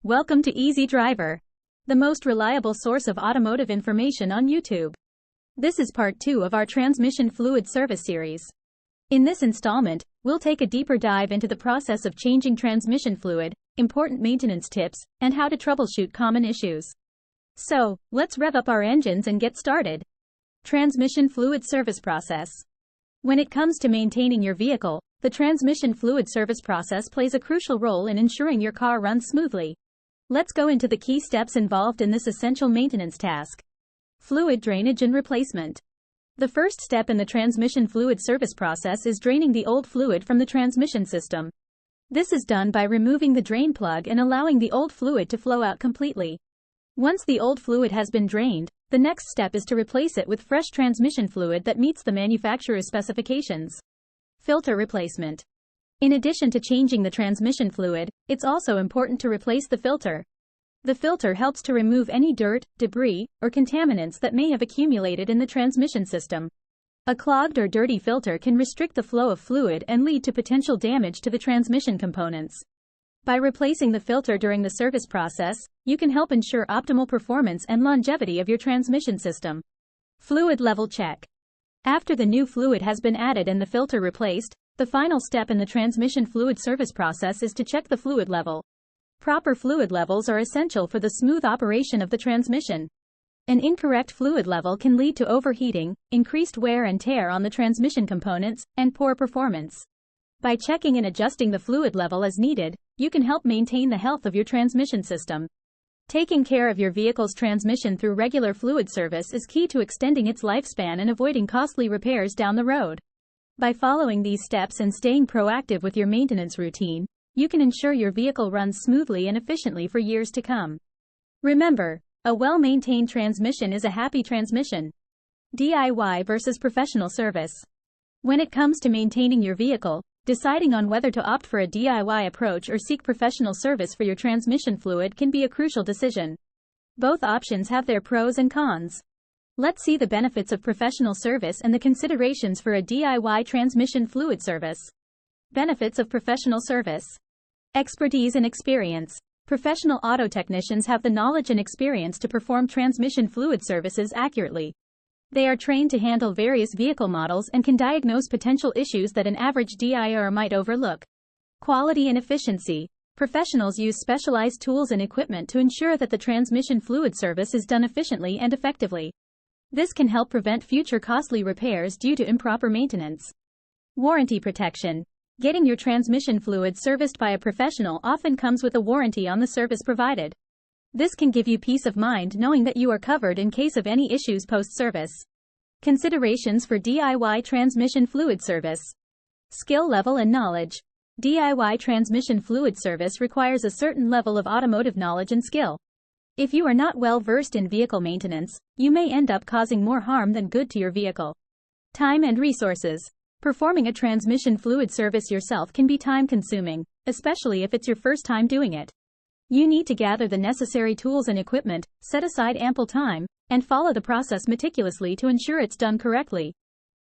Welcome to Easy Driver, the most reliable source of automotive information on YouTube. This is part 2 of our transmission fluid service series. In this installment, we'll take a deeper dive into the process of changing transmission fluid, important maintenance tips, and how to troubleshoot common issues. So, let's rev up our engines and get started. Transmission fluid service process. When it comes to maintaining your vehicle, the transmission fluid service process plays a crucial role in ensuring your car runs smoothly. Let's go into the key steps involved in this essential maintenance task. Fluid drainage and replacement. The first step in the transmission fluid service process is draining the old fluid from the transmission system. This is done by removing the drain plug and allowing the old fluid to flow out completely. Once the old fluid has been drained, the next step is to replace it with fresh transmission fluid that meets the manufacturer's specifications. Filter replacement. In addition to changing the transmission fluid, it's also important to replace the filter. The filter helps to remove any dirt, debris, or contaminants that may have accumulated in the transmission system. A clogged or dirty filter can restrict the flow of fluid and lead to potential damage to the transmission components. By replacing the filter during the service process, you can help ensure optimal performance and longevity of your transmission system. Fluid level check. After the new fluid has been added and the filter replaced, the final step in the transmission fluid service process is to check the fluid level. Proper fluid levels are essential for the smooth operation of the transmission. An incorrect fluid level can lead to overheating, increased wear and tear on the transmission components, and poor performance. By checking and adjusting the fluid level as needed, you can help maintain the health of your transmission system. Taking care of your vehicle's transmission through regular fluid service is key to extending its lifespan and avoiding costly repairs down the road. By following these steps and staying proactive with your maintenance routine, you can ensure your vehicle runs smoothly and efficiently for years to come. Remember, a well-maintained transmission is a happy transmission. DIY versus professional service. When it comes to maintaining your vehicle, deciding on whether to opt for a DIY approach or seek professional service for your transmission fluid can be a crucial decision. Both options have their pros and cons. Let's see the benefits of professional service and the considerations for a DIY transmission fluid service. Benefits of professional service. Expertise and experience. Professional auto technicians have the knowledge and experience to perform transmission fluid services accurately. They are trained to handle various vehicle models and can diagnose potential issues that an average DIR might overlook. Quality and efficiency. Professionals use specialized tools and equipment to ensure that the transmission fluid service is done efficiently and effectively. This can help prevent future costly repairs due to improper maintenance. Warranty protection. Getting your transmission fluid serviced by a professional often comes with a warranty on the service provided. This can give you peace of mind knowing that you are covered in case of any issues post-service. Considerations for DIY transmission fluid service. Skill level and knowledge. DIY transmission fluid service requires a certain level of automotive knowledge and skill. If you are not well versed in vehicle maintenance, you may end up causing more harm than good to your vehicle. Time and resources. Performing a transmission fluid service yourself can be time-consuming, especially if it's your first time doing it. You need to gather the necessary tools and equipment, set aside ample time, and follow the process meticulously to ensure it's done correctly.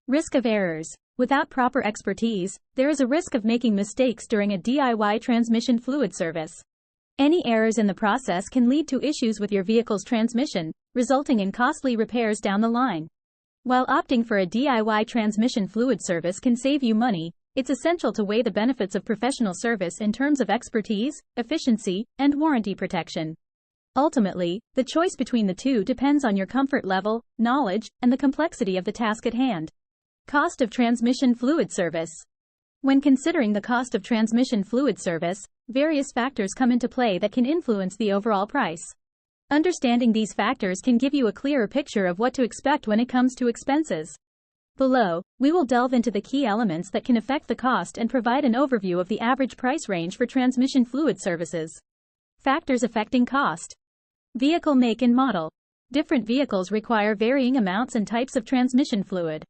Risk of errors. Without proper expertise, there is a risk of making mistakes during a DIY transmission fluid service. Any errors in the process can lead to issues with your vehicle's transmission, resulting in costly repairs down the line. While opting for a DIY transmission fluid service can save you money, it's essential to weigh the benefits of professional service in terms of expertise, efficiency, and warranty protection. Ultimately, the choice between the two depends on your comfort level, knowledge, and the complexity of the task at hand. Cost of transmission fluid service. When considering the cost of transmission fluid service, various factors come into play that can influence the overall price. Understanding these factors can give you a clearer picture of what to expect when it comes to expenses. Below, we will delve into the key elements that can affect the cost and provide an overview of the average price range for transmission fluid services. Factors affecting cost. Vehicle make and model. Different vehicles require varying amounts and types of transmission fluid.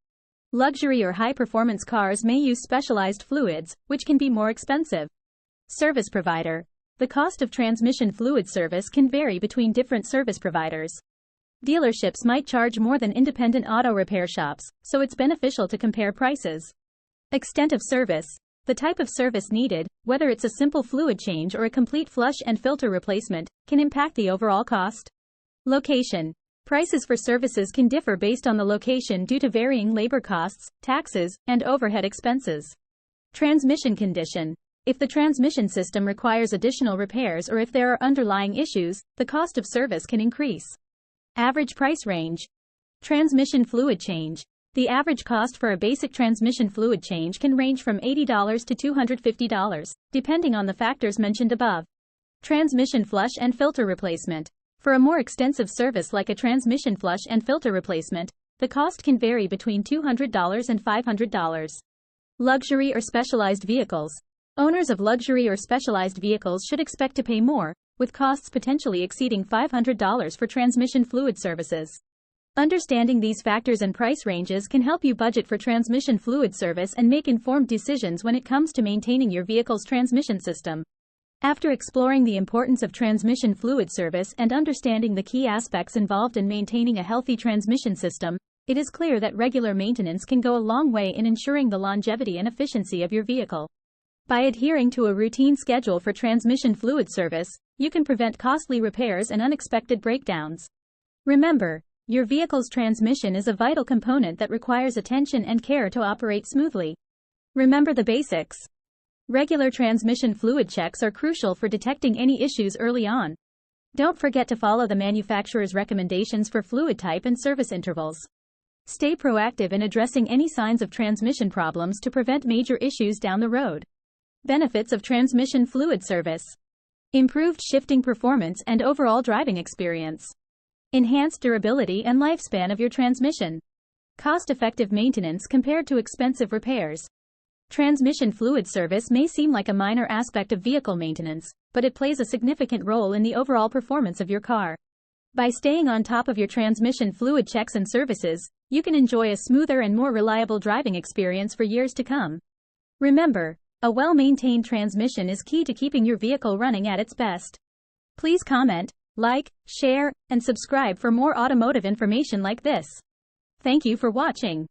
Luxury or high-performance cars may use specialized fluids, which can be more expensive. Service provider. The cost of transmission fluid service can vary between different service providers. Dealerships might charge more than independent auto repair shops, so it's beneficial to compare prices. Extent of service. The type of service needed, whether it's a simple fluid change or a complete flush and filter replacement, can impact the overall cost. Location. Prices for services can differ based on the location due to varying labor costs, taxes, and overhead expenses. Transmission condition. If the transmission system requires additional repairs or if there are underlying issues, the cost of service can increase. Average price range. Transmission fluid change. The average cost for a basic transmission fluid change can range from $80 to $250, depending on the factors mentioned above. Transmission flush and filter replacement. For a more extensive service like a transmission flush and filter replacement, the cost can vary between $200 and $500. Luxury or specialized vehicles. Owners of luxury or specialized vehicles should expect to pay more, with costs potentially exceeding $500 for transmission fluid services. Understanding these factors and price ranges can help you budget for transmission fluid service and make informed decisions when it comes to maintaining your vehicle's transmission system. After exploring the importance of transmission fluid service and understanding the key aspects involved in maintaining a healthy transmission system, it is clear that regular maintenance can go a long way in ensuring the longevity and efficiency of your vehicle. By adhering to a routine schedule for transmission fluid service, you can prevent costly repairs and unexpected breakdowns. Remember, your vehicle's transmission is a vital component that requires attention and care to operate smoothly. Remember the basics. Regular transmission fluid checks are crucial for detecting any issues early on. Don't forget to follow the manufacturer's recommendations for fluid type and service intervals. Stay proactive in addressing any signs of transmission problems to prevent major issues down the road. Benefits of transmission fluid service. Improved shifting performance and overall driving experience. Enhanced durability and lifespan of your transmission. Cost-effective maintenance compared to expensive repairs. Transmission fluid service may seem like a minor aspect of vehicle maintenance, but it plays a significant role in the overall performance of your car. By staying on top of your transmission fluid checks and services, you can enjoy a smoother and more reliable driving experience for years to come. Remember, a well-maintained transmission is key to keeping your vehicle running at its best. Please comment, like, share, and subscribe for more automotive information like this. Thank you for watching.